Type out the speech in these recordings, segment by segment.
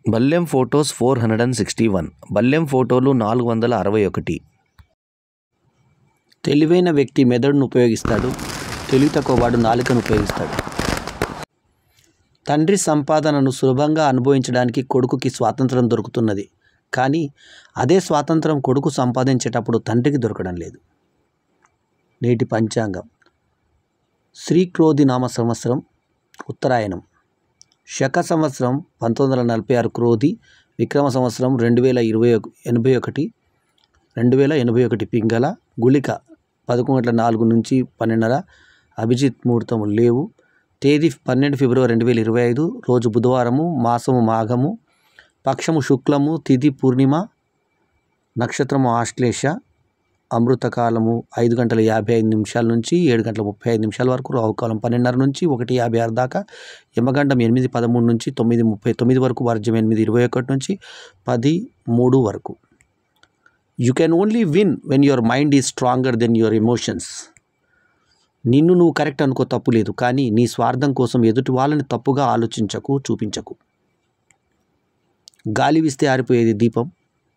బల్లెం photos 461. బల్లెం ఫోటోలు 461. తెలివైన వ్యక్తి మెదడును ఉపయోగిస్తాడు, తెలివి తక్కువవాడు నాలుకను ఉపయోగిస్తాడు. తండ్రి సంపాదనను సులభంగా అనుభవించడానికి కొడుకుకి స్వాతంత్రం దొరుకుతున్నది, కానీ అదే స్వాతంత్రం కొడుకు సంపాదించేటప్పుడు తండ్రికి దొరకడం లేదు. నేటి పంచాంగం: శ్రీక్రోధి నామ సంవత్సరం, ఉత్తరాయణం, శక సంవత్సరం 1946 క్రోధి, విక్రమ సంవత్సరం 2081 పింగళ, గుళిక 11:04 నుంచి 12:30, అభిజిత్ ముహూర్తములు లేవు. తేదీ 12 ఫిబ్రవరి 2025, రోజు బుధవారము, మాసము మాఘము, పక్షము శుక్లము, తిథి పూర్ణిమ, నక్షత్రము ఆశ్లేష, అమృతకాలము 5:55 నుంచి 7:35 వరకు, రాహుకాలం 12:30 నుంచి 1:56 దాకా, యమగండం 8:13 నుంచి 9:39 వరకు, వర్జం 8:21 నుంచి 10:03 వరకు. You can only win when your mind is stronger then your emotions. నిన్ను నువ్వు కరెక్ట్ అనుకో, తప్పు లేదు, కానీ నీ స్వార్థం కోసం ఎదుటి వాళ్ళని తప్పుగా ఆలోచించకు, చూపించకు. గాలి వీస్తే ఆరిపోయేది దీపం,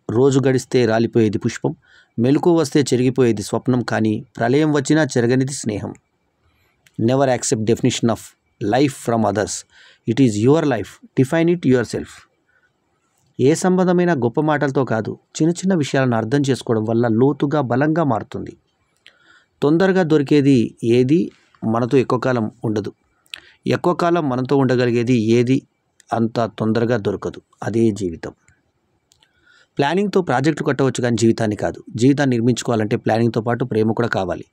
రోజు గడిస్తే రాలిపోయేది పుష్పం, మెలకు వస్తే చెరిగిపోయేది స్వప్నం, కానీ ప్రళయం వచ్చినా చెరగనిది స్నేహం. Never accept definition of life from others. It is your life, define it yourself. ఏ సంబంధమైన గొప్ప మాటలతో కాదు, చిన్న చిన్న విషయాలను అర్థం చేసుకోవడం వల్ల లోతుగా, బలంగా మారుతుంది. తొందరగా దొరికేది ఏది మనతో ఎక్కువ కాలం ఉండదు, ఎక్కువ కాలం మనతో ఉండగలిగేది ఏది అంత తొందరగా దొరకదు. అదే జీవితం. ప్లానింగ్తో ప్రాజెక్టులు కట్టవచ్చు, కానీ జీవితాన్ని కాదు. జీవితాన్ని నిర్మించుకోవాలంటే ప్లానింగ్తో పాటు ప్రేమ కూడా కావాలి.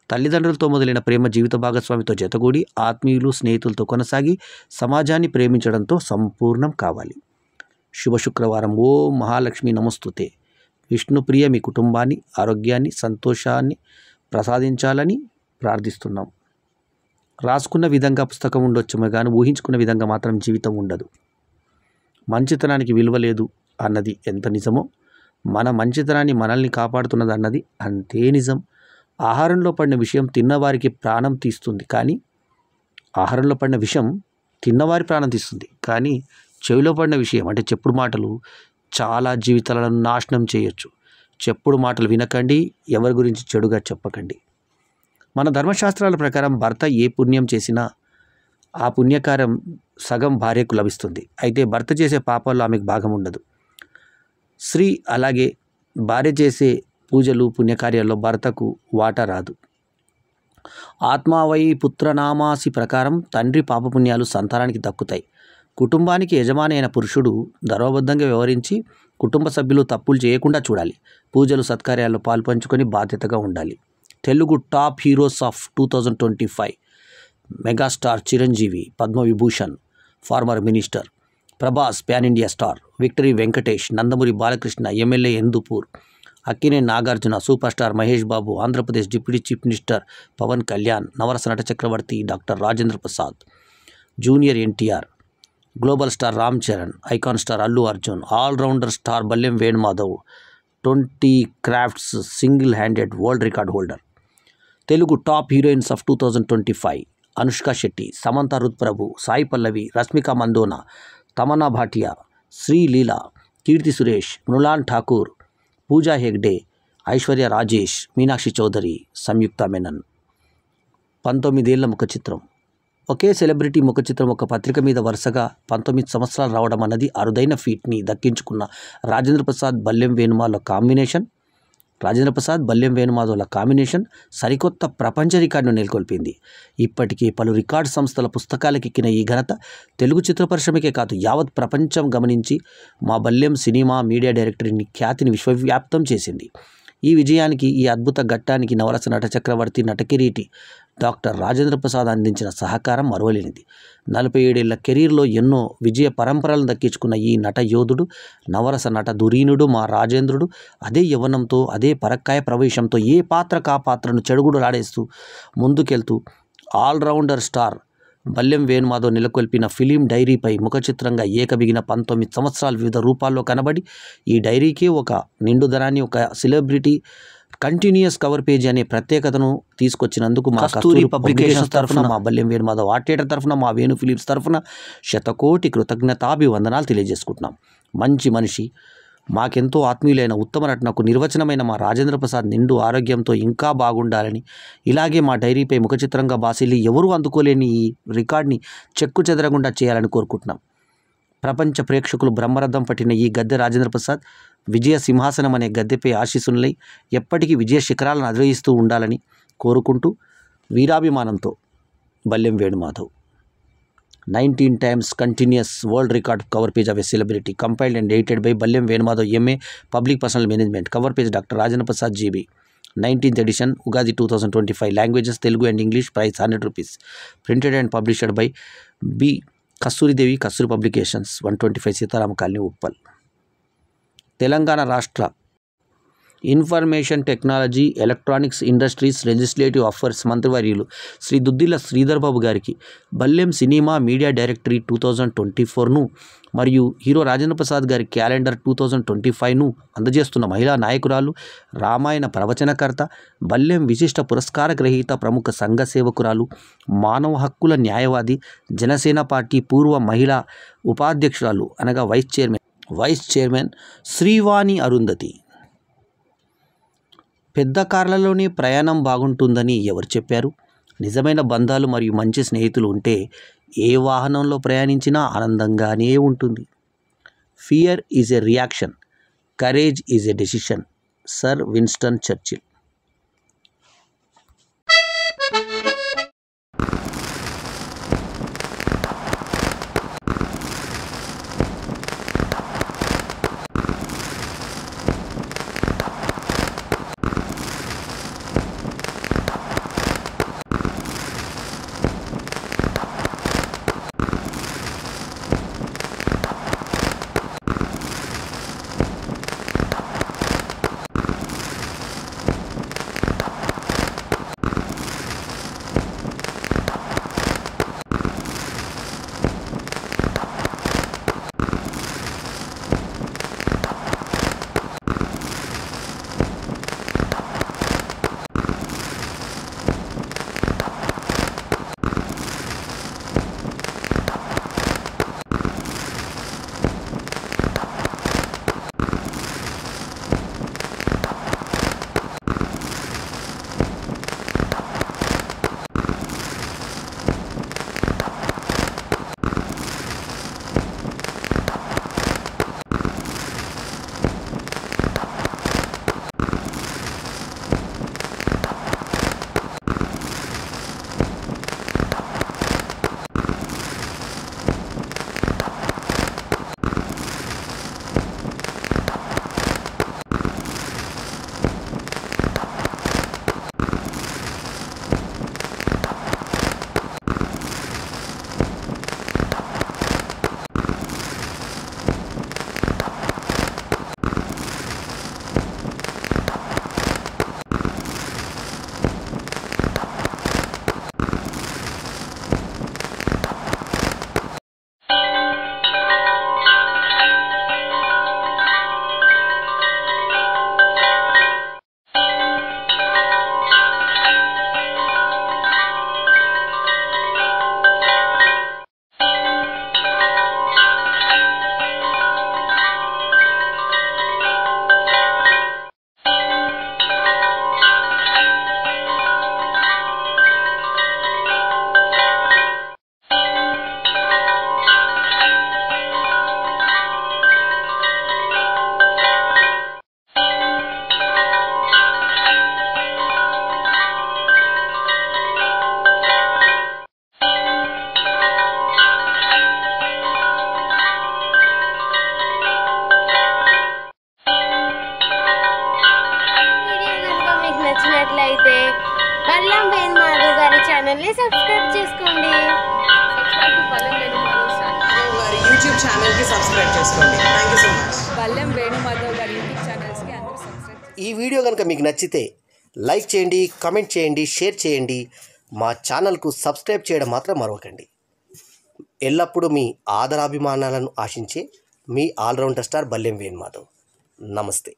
తల్లిదండ్రులతో మొదలైన ప్రేమ జీవిత భాగస్వామితో జతగూడి, ఆత్మీయులు, స్నేహితులతో కొనసాగి, సమాజాన్ని ప్రేమించడంతో సంపూర్ణం కావాలి. శుభ శుక్రవారం. ఓం మహాలక్ష్మి నమస్తుతే. విష్ణుప్రియ మీ కుటుంబాన్ని, ఆరోగ్యాన్ని, సంతోషాన్ని ప్రసాదించాలని ప్రార్థిస్తున్నాం. రాసుకున్న విధంగా పుస్తకం ఉండొచ్చేమో కానీ ఊహించుకున్న విధంగా మాత్రం జీవితం ఉండదు. మంచితనానికి విలువ లేదు అన్నది ఎంత నిజమో, మన మంచితనాన్ని మనల్ని కాపాడుతున్నది అన్నది అంతే నిజం. ఆహారంలో పడిన విషయం తిన్నవారికి ప్రాణం తీస్తుంది, కానీ ఆహారంలో పడిన విషం తిన్నవారి ప్రాణం తీస్తుంది, కానీ చెవిలో పడిన విషయం అంటే చెప్పుడు మాటలు చాలా జీవితాలను నాశనం చేయొచ్చు. చెప్పుడు మాటలు వినకండి, ఎవరి గురించి చెడుగా చెప్పకండి. మన ధర్మశాస్త్రాల ప్రకారం భర్త ఏ పుణ్యం చేసినా ఆ పుణ్యకారం సగం భార్యకు లభిస్తుంది. అయితే భర్త చేసే పాపాల్లో ఆమెకు భాగం ఉండదు. స్త్రీ అలాగే భార్య చేసే పూజలు, పుణ్యకార్యాల్లో భర్తకు వాటా రాదు. ఆత్మావై పుత్రనామాసి ప్రకారం తండ్రి పాపపుణ్యాలు సంతానానికి దక్కుతాయి. కుటుంబానికి యజమాని అయిన పురుషుడు ధర్మబద్ధంగా వ్యవహరించి కుటుంబ సభ్యులు తప్పులు చేయకుండా చూడాలి. పూజలు, సత్కార్యాల్లో పాల్పంచుకొని బాధ్యతగా ఉండాలి. Telugu top heroes of 2025: megastar Chiranjeevi, Padmavibhushan, former minister Prabhas, pan India star, victory Venkatesh, Nandamuri Balakrishna, MLA Hindupur, Akkineni Nagarjuna, super star Mahesh Babu, Andhra Pradesh deputy chief minister Pawan Kalyan, Navarasa Nata Chakravarthy doctor Rajendra Prasad, junior NTR, global star Ram Charan, icon star Allu Arjun, allrounder star Ballem Venumadhav, 20 crafts single handed world record holder. Telugu top heroines of 2025: Anushka Shetty, Samantha రుత్ప్రభు, Sai Pallavi, Rashmika Mando, Tamannaah Bhatia, Sreeleela, Keerthy Suresh, Mrunal Thakur, Pooja Hegde, Aishwarya Rajesh, Meenakshi Chowdary, సంయుక్త మెనన్. 19 ఏళ్ల ముఖ చిత్రం. ఒకే celebrity ముఖ చిత్రం ఒక పత్రిక మీద వరుసగా 19 సంవత్సరాలు రావడం అన్నది అరుదైన ఫీట్ని దక్కించుకున్న రాజేంద్ర ప్రసాద్ బల్లెం వేణుమాధవ్ల కాంబినేషన్ సరికొత్త ప్రపంచ రికార్డును నెలకొల్పింది. ఇప్పటికే పలు రికార్డు సంస్థల పుస్తకాలకెక్కిన ఈ ఘనత తెలుగు చిత్ర పరిశ్రమకే కాదు, యావత్ ప్రపంచం గమనించి మా బల్లెం సినిమా మీడియా డైరెక్టర్ని ఖ్యాతిని విశ్వవ్యాప్తం చేసింది. ఈ విజయానికి, ఈ అద్భుత ఘట్టానికి నవరస నట చక్రవర్తి, నటకిరీటి డాక్టర్ రాజేంద్ర ప్రసాద్ అందించిన సహకారం మరువలేనిది. 47 ఏళ్ల కెరీర్లో ఎన్నో విజయ పరంపరలను దక్కించుకున్న ఈ నట యోధుడు, నవరస నట ధురీనుడు మా రాజేంద్రుడు అదే యవ్వనంతో, అదే పరక్కాయ ప్రవేశంతో ఏ పాత్రకు ఆ పాత్రను చెడుగుడులాడేస్తూ ముందుకెళ్తూ ఆల్రౌండర్ స్టార్ బల్లెం వేణుమాధవ్ నెలకొల్పిన ఫిలిం డైరీపై ముఖ చిత్రంగా ఏకబిగిన 19 సంవత్సరాలు వివిధ రూపాల్లో కనబడి, ఈ డైరీకి ఒక నిండుదనాన్ని, ఒక సెలబ్రిటీ కంటిన్యూస్ కవర్ పేజీ అనే ప్రత్యేకతను తీసుకొచ్చినందుకు మా కస్తూరి పబ్లికేషన్స్ తరఫున, మా బల్లెం వేణుమాధవ్ ఆర్ట్ థియేటర్ తరఫున, మా వేణు ఫిలిప్స్ తరఫున శతకోటి కృతజ్ఞతాభివందనాలు తెలియజేసుకుంటున్నాం. మంచి మనిషి, మాకెంతో ఆత్మీయులైన ఉత్తమ నటనకు నిర్వచనమైన మా రాజేంద్ర ప్రసాద్ నిండు ఆరోగ్యంతో ఇంకా బాగుండాలని, ఇలాగే మా డైరీపై ముఖచిత్రంగా బాసిల్లి ఎవరూ అందుకోలేని ఈ రికార్డ్ని చెక్కు చెదరకుండా చేయాలని కోరుకుంటున్నాం. ప్రపంచ ప్రేక్షకులు బ్రహ్మరథం పట్టిన ఈ గద్దె రాజేంద్ర ప్రసాద్ విజయ సింహాసనం అనే గద్దెపై ఆశీస్సులై ఎప్పటికీ విజయ శిఖరాలను అధిరోహిస్తూ ఉండాలని కోరుకుంటూ వీరాభిమానంతో బల్లెం Venumadhav. 19 times continuous world record cover page of a celebrity, compiled and edited by Ballem Venumadhav MA, Public Personal Management. Cover page Dr. Rajendra Prasad GB. 19th edition, Ugadi 2025. Languages Telugu and English. Price 100 rupees. Printed and published by B. Kasturi Devi, Kasturi Publications, 125 Sitaram Colony, Uppal. Telangana Rashtra information technology electronics industries legislative affairs మంత్రివర్యులు శ్రీ దుద్దిల్ల శ్రీధర్ బాబు గారికి బల్లెం cinema media directory 2024ను మరియు hero Rajendra Prasad గారి calendar 2025ను అందజేస్తున్న మహిళా నాయకురాలు, రామాయణ ప్రవచనకర్త, బల్లెం విశిష్ట పురస్కార గ్రహీత, ప్రముఖ సంఘ సేవకురాలు, మానవ హక్కుల న్యాయవాది, జనసేన పార్టీ పూర్వ మహిళా ఉపాధ్యక్షురాలు అనగా వైస్ చైర్మన్ శ్రీవాణి అరుంధతి. పెద్ద కార్లలోనే ప్రయాణం బాగుంటుందని ఎవరు చెప్పారు? నిజమైన బంధాలు మరియు మంచి స్నేహితులు ఉంటే ఏ వాహనంలో ప్రయాణించినా ఆనందంగానే ఉంటుంది. Fear is a reaction, courage is a decision. Sir Winston Churchill. నచ్చినట్లయితే బల్లెం వేణుమాధవ్ గారి ఛానల్ని సబ్స్క్రైబ్ చేసుకోండి. యూట్యూబ్ ఛానల్కి సబ్స్క్రైబ్ చేసుకోండి. Thank you so much. Ballem Venumadhav గారి యూట్యూబ్ ఛానల్స్కి అందరూ సబ్స్క్రైబ్. ఈ వీడియో కనుక మీకు నచ్చితే లైక్ చేయండి, కామెంట్ చేయండి, షేర్ చేయండి. మా ఛానల్కు సబ్స్క్రైబ్ చేయడం మాత్రం మరవకండి. ఎల్లప్పుడూ మీ ఆదరాభిమానాలను ఆశించే మీ ఆల్రౌండర్ స్టార్ బల్లెం వేణుమాధవ్. నమస్తే.